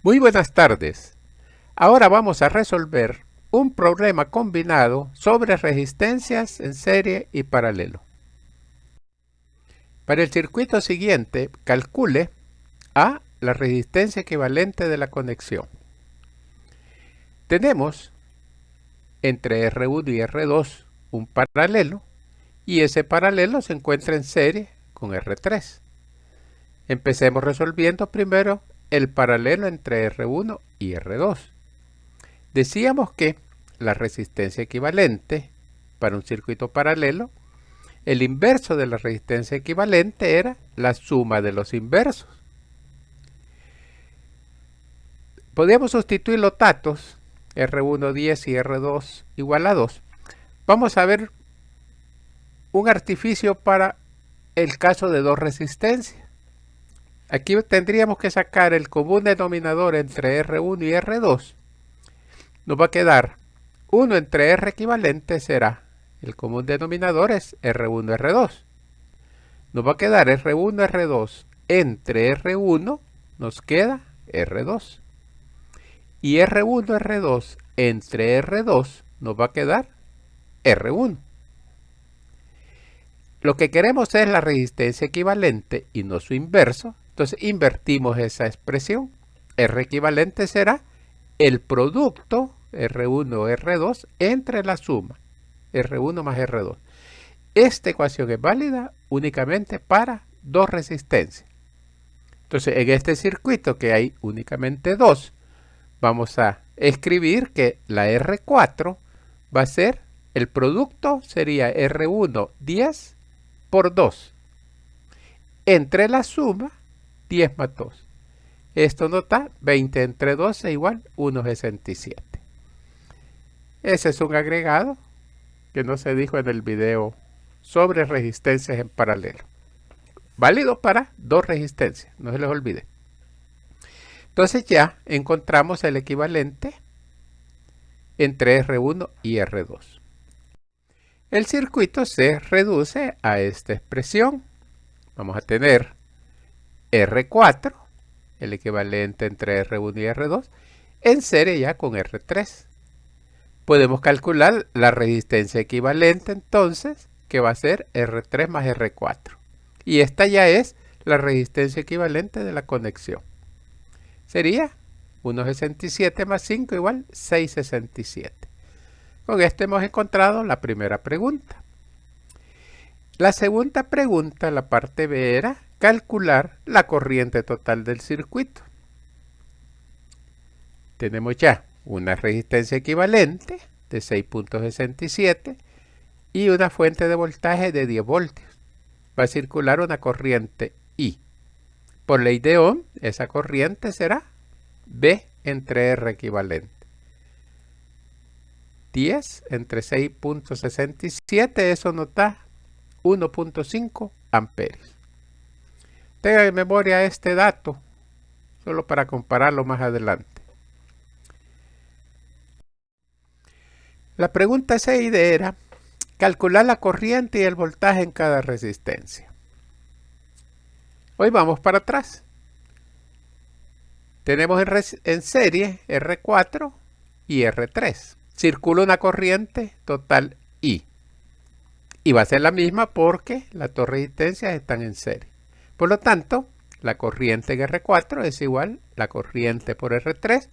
Muy buenas tardes. Ahora vamos a resolver un problema combinado sobre resistencias en serie y paralelo. Para el circuito siguiente, calcule A, la resistencia equivalente de la conexión. Tenemos entre R1 y R2 un paralelo y ese paralelo se encuentra en serie con R3. Empecemos resolviendo primero el paralelo entre R1 y R2. Decíamos que la resistencia equivalente para un circuito paralelo, el inverso de la resistencia equivalente era la suma de los inversos. Podríamos sustituir los datos R1 10 y R2 igual a 2. Vamos a ver un artificio para el caso de dos resistencias. Aquí tendríamos que sacar el común denominador entre R1 y R2. Nos va a quedar 1 entre R equivalente será, el común denominador es R1, R2. Nos va a quedar R1, R2 entre R1, nos queda R2. Y R1, R2 entre R2 nos va a quedar R1. Lo que queremos es la resistencia equivalente y no su inverso. Entonces invertimos esa expresión. R equivalente será el producto R1 o R2 entre la suma R1 más R2. Esta ecuación es válida únicamente para dos resistencias. Entonces en este circuito que hay únicamente dos, vamos a escribir que la R4 va a ser, el producto sería R1 10 por 2 entre la suma 10 más 2. Esto nos da 20 entre 12 igual 1,67. Ese es un agregado que no se dijo en el video sobre resistencias en paralelo. Válido para dos resistencias, no se les olvide. Entonces ya encontramos el equivalente entre R1 y R2. El circuito se reduce a esta expresión. Vamos a tener R4, el equivalente entre R1 y R2, en serie ya con R3. Podemos calcular la resistencia equivalente entonces, que va a ser R3 más R4. Y esta ya es la resistencia equivalente de la conexión. Sería 1,67 más 5 igual 6,67. Con esto hemos encontrado la primera pregunta. La segunda pregunta, la parte B, era calcular la corriente total del circuito. Tenemos ya una resistencia equivalente de 6,67 y una fuente de voltaje de 10 voltios. Va a circular una corriente I. Por ley de Ohm, esa corriente será B entre R equivalente. 10 entre 6,67, eso nos da 1,5 amperios. Tenga en memoria este dato, solo para compararlo más adelante. La pregunta 6 era calcular la corriente y el voltaje en cada resistencia. Hoy vamos para atrás. Tenemos en serie R4 y R3. Circula una corriente total I. Y va a ser la misma porque las dos resistencias están en serie. Por lo tanto, la corriente en R4 es igual a la corriente por R3,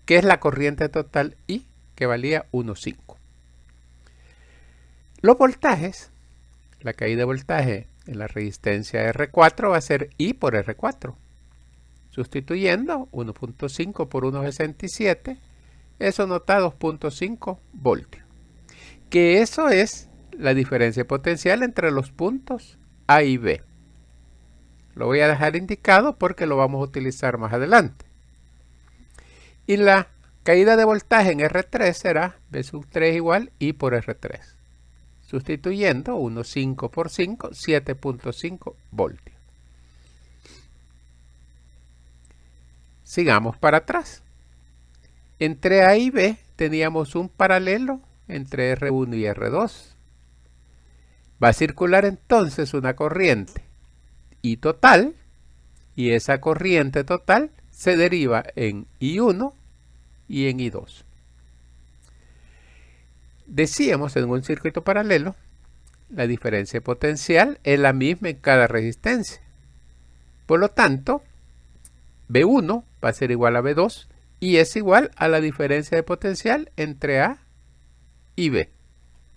que es la corriente total I, que valía 1,5. Los voltajes, la caída de voltaje en la resistencia R4 va a ser I por R4. Sustituyendo 1,5 por 1,67, eso nos da 2,5 voltios. Que eso es la diferencia potencial entre los puntos A y B. Lo voy a dejar indicado porque lo vamos a utilizar más adelante. Y la caída de voltaje en R3 será B sub 3 igual I por R3. Sustituyendo 1,5 por 5, 7,5 voltios. Sigamos para atrás. Entre A y B teníamos un paralelo entre R1 y R2. Va a circular entonces una corriente I total, y esa corriente total se deriva en I1 y en I2. Decíamos en un circuito paralelo, la diferencia potencial es la misma en cada resistencia. Por lo tanto, B1 va a ser igual a B2 y es igual a la diferencia de potencial entre A y B,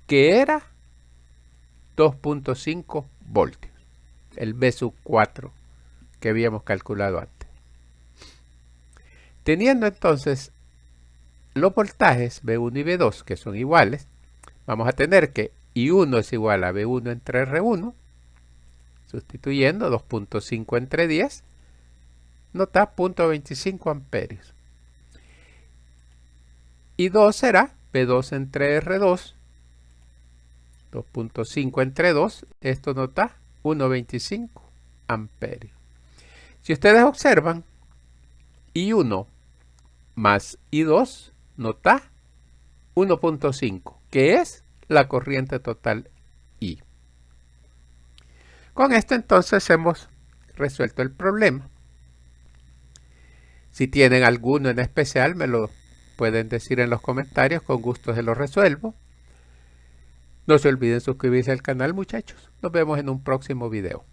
que era 2.5 voltios, el B sub 4 que habíamos calculado antes. Teniendo entonces los voltajes B1 y B2 que son iguales, vamos a tener que I1 es igual a B1 entre R1, sustituyendo 2.5 entre 10, nos da 0.25 amperios. I2 será B2 entre R2, 2.5 entre 2, esto nos da 1.25 amperios. Si ustedes observan, I1 más I2 nos da 1.5, que es la corriente total I. Con esto entonces hemos resuelto el problema. Si tienen alguno en especial, me lo pueden decir en los comentarios, con gusto se lo resuelvo. No se olviden suscribirse al canal, muchachos. Nos vemos en un próximo video.